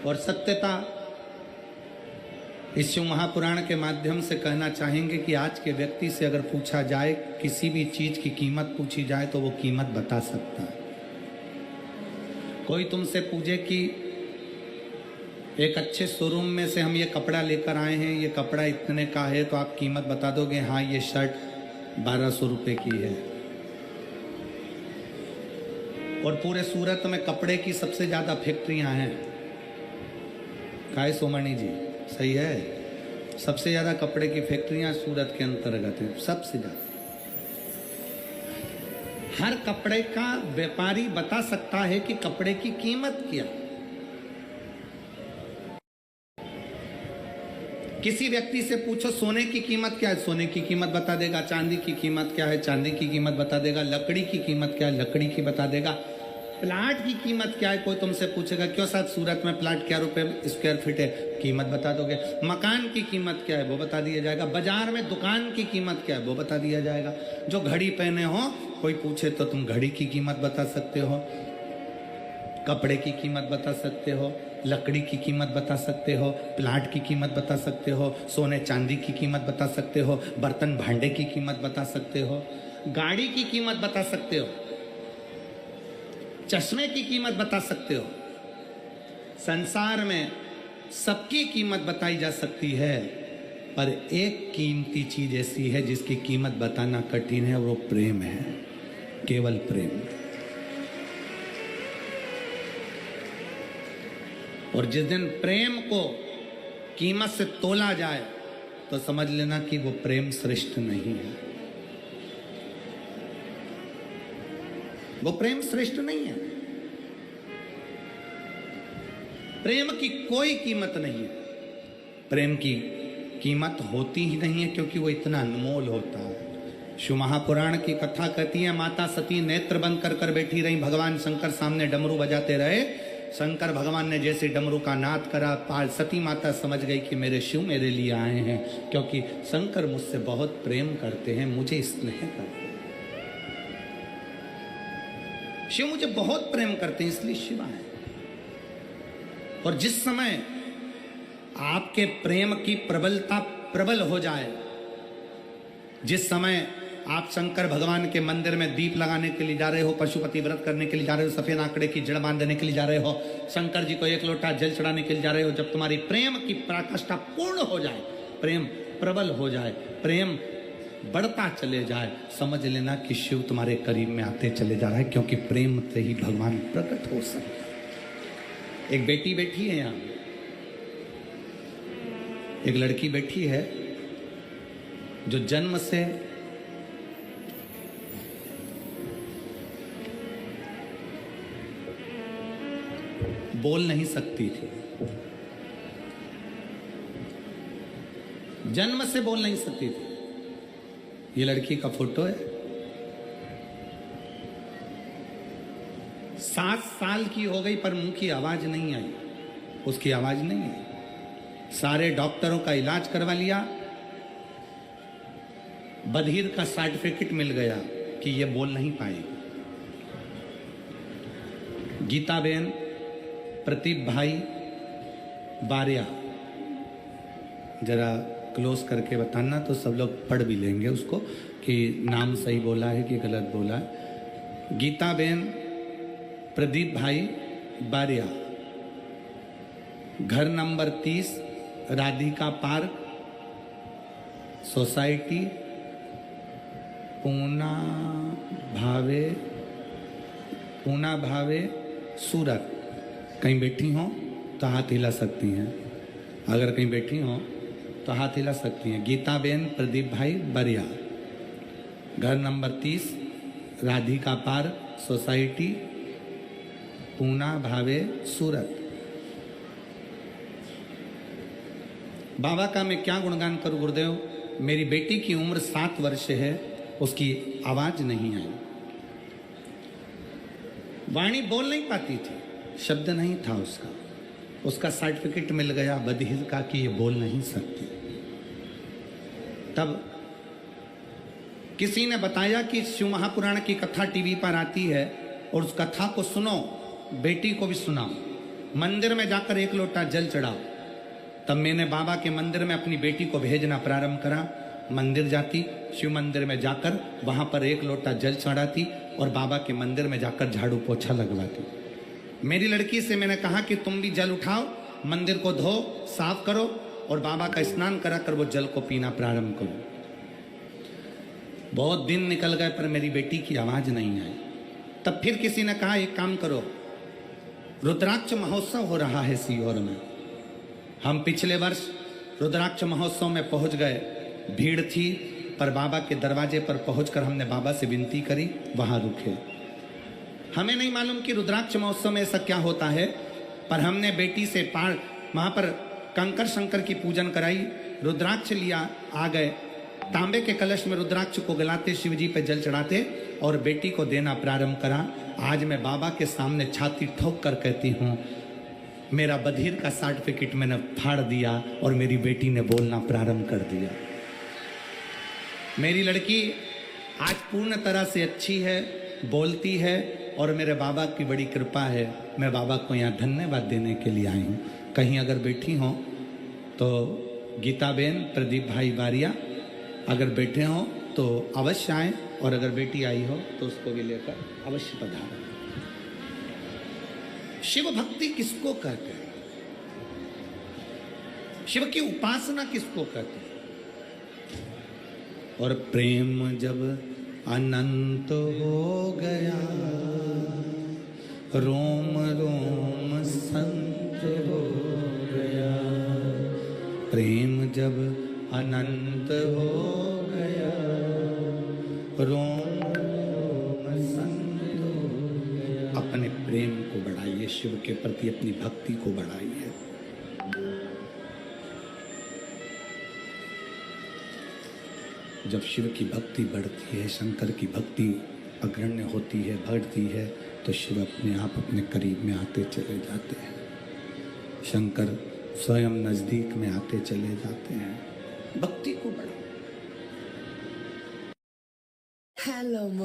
और सत्यता इस शिव महापुराण के माध्यम से कहना चाहेंगे कि आज के व्यक्ति से अगर पूछा जाए, किसी भी चीज की कीमत पूछी जाए तो वो कीमत बता सकता है। कोई तुमसे पूछे कि एक अच्छे शोरूम में से हम ये कपड़ा लेकर आए हैं, ये कपड़ा इतने का है, तो आप कीमत बता दोगे? हाँ, ये शर्ट 1200 रुपये की है। और पूरे सूरत में कपड़े की सबसे ज्यादा फैक्ट्रियां हैं। काय सोमणी जी, सही है? सबसे ज्यादा कपड़े की फैक्ट्रियां सूरत के अंतर्गत हैं, सबसे ज्यादा। हर कपड़े का व्यापारी बता सकता है कि कपड़े की कीमत क्या। किसी व्यक्ति से पूछो सोने की कीमत क्या है, सोने की कीमत बता देगा। चांदी की कीमत क्या है, चांदी की कीमत बता देगा। लकड़ी की कीमत क्या है, लकड़ी की बता देगा। प्लाट की कीमत क्या है, कोई तुमसे पूछेगा क्यों साहब सूरत में प्लाट क्या रुपए स्क्वायर फीट है, कीमत बता दोगे। मकान की कीमत क्या है वो बता दिया जाएगा। बाजार में दुकान की कीमत क्या है वो बता दिया जाएगा। जो घड़ी पहने हो, कोई पूछे तो तुम घड़ी की कीमत बता सकते हो, कपड़े की कीमत बता सकते हो, लकड़ी की कीमत बता सकते हो, प्लाट की कीमत बता सकते हो, सोने चांदी की कीमत बता सकते हो, बर्तन भांडे की कीमत बता सकते हो, गाड़ी की कीमत बता सकते हो, चश्मे की कीमत बता सकते हो। संसार में सबकी कीमत बताई जा सकती है, पर एक कीमती चीज ऐसी है जिसकी कीमत बताना कठिन है, वो प्रेम है, केवल प्रेम। और जिस दिन प्रेम को कीमत से तोला जाए तो समझ लेना कि वो प्रेम श्रेष्ठ नहीं है, वो प्रेम श्रेष्ठ नहीं है। प्रेम की कोई कीमत नहीं है, प्रेम की कीमत होती ही नहीं है, क्योंकि वो इतना अनमोल होता है। शिव महापुराण की कथा कहती है, माता सती नेत्र बंद कर कर बैठी रही, भगवान शंकर सामने डमरू बजाते रहे। शंकर भगवान ने जैसे डमरू का नाद करा, सती माता समझ गई कि मेरे शिव मेरे लिए आए हैं, क्योंकि शंकर मुझसे बहुत प्रेम करते हैं, मुझे स्नेह करते हैं। शिव मुझे बहुत प्रेम करते हैं, इसलिए शिव आए। और जिस समय आपके प्रेम की प्रबलता प्रबल हो जाए, जिस समय आप शंकर भगवान के मंदिर में दीप लगाने के लिए जा रहे हो, पशुपति व्रत करने के लिए जा रहे हो, सफेद आंकड़े की जड़ बांधने के लिए जा रहे हो, शंकर जी को एक लोटा जल चढ़ाने के लिए जा रहे हो, जब तुम्हारी प्रेम की पराकाष्ठा पूर्ण हो जाए, प्रेम प्रबल हो जाए, प्रेम बढ़ता चले जाए, समझ लेना कि शिव तुम्हारे करीब में आते चले जा रहा है, क्योंकि प्रेम से ही भगवान प्रकट हो सकते। एक बेटी बैठी है यहाँ, एक लड़की बैठी है जो जन्म से बोल नहीं सकती थी, जन्म से बोल नहीं सकती थी। ये लड़की का फोटो है। 7 साल की हो गई पर मुंह की आवाज नहीं आई, उसकी आवाज नहीं आई। सारे डॉक्टरों का इलाज करवा लिया, बधिर का सर्टिफिकेट मिल गया कि ये बोल नहीं पाएगी। गीता बेन, प्रदीप भाई बारिया, जरा क्लोज करके बताना तो सब लोग पढ़ भी लेंगे उसको कि नाम सही बोला है कि गलत बोला है। गीता बेन, प्रदीप भाई बारिया, घर number 30, Radhika park, society, Poona भावे सूरत। कहीं बैठी हो तो हाथ हिला सकती हैं, अगर कहीं बैठी हो तो हाथ हिला सकती हैं। गीता बेन, प्रदीप भाई बरिया, घर number 30, Radhika park, society, Poona भावे सूरत। बाबा का मैं क्या गुणगान करूं गुरुदेव। मेरी बेटी की उम्र 7 वर्ष है, उसकी आवाज नहीं आई, वाणी बोल नहीं पाती थी, शब्द नहीं था उसका। उसका सर्टिफिकेट मिल गया बधिर का कि ये बोल नहीं सकती। तब किसी ने बताया कि शिव महापुराण की कथा टीवी पर आती है और उस कथा को सुनो, बेटी को भी सुनाओ। मंदिर में जाकर 1 लोटा जल चढ़ाओ। तब मैंने बाबा के मंदिर में अपनी बेटी को भेजना प्रारंभ करा। मंदिर जाती, शिव मंदिर में जाकर वहां पर 1 लोटा जल चढ़ाती और बाबा के मंदिर में जाकर झाड़ू पोछा लगवाती। मेरी लड़की से मैंने कहा कि तुम भी जल उठाओ, मंदिर को धो साफ करो और बाबा का स्नान करा कर वो जल को पीना प्रारंभ करो। बहुत दिन निकल गए पर मेरी बेटी की आवाज नहीं आई। तब फिर किसी ने कहा एक काम करो, रुद्राक्ष महोत्सव हो रहा है सीहोर में। हम पिछले वर्ष रुद्राक्ष महोत्सव में पहुंच गए, भीड़ थी पर बाबा के दरवाजे पर पहुंचकर हमने बाबा से विनती करी, वहां रुके। हमें नहीं मालूम कि रुद्राक्ष महोत्सव में ऐसा क्या होता है, पर हमने बेटी से पार वहां पर कंकर शंकर की पूजन कराई, रुद्राक्ष लिया, आ गए। तांबे के कलश में रुद्राक्ष को गलाते, शिवजी पे जल चढ़ाते और बेटी को देना प्रारंभ करा। आज मैं बाबा के सामने छाती ठोक कर कहती हूँ, मेरा बधिर का सर्टिफिकेट मैंने फाड़ दिया और मेरी बेटी ने बोलना प्रारंभ कर दिया। मेरी लड़की आज पूर्ण तरह से अच्छी है, बोलती है और मेरे बाबा की बड़ी कृपा है। मैं बाबा को यहाँ धन्यवाद देने के लिए आई हूँ। कहीं अगर बैठी हो तो गीता बेन, प्रदीप भाई बारिया अगर बैठे हो तो अवश्य आए, और अगर बेटी आई हो तो उसको भी लेकर अवश्य पधारें। शिव भक्ति किसको कहते हैं? शिव की उपासना किसको कहते हैं? और प्रेम जब अनंत हो गया, रोम रोम संत हो गया। प्रेम जब अनंत हो गया, रोम रोम संत हो गया। अपने प्रेम को बढ़ाइए, शिव के प्रति अपनी भक्ति को बढ़ाइए। जब शिव की भक्ति बढ़ती है, शंकर की भक्ति अग्रण्य होती है, बढ़ती है, तो शिव अपने आप अपने करीब में आते चले जाते हैं। शंकर स्वयं नजदीक में आते चले जाते हैं। भक्ति को बढ़ाओ। हेलो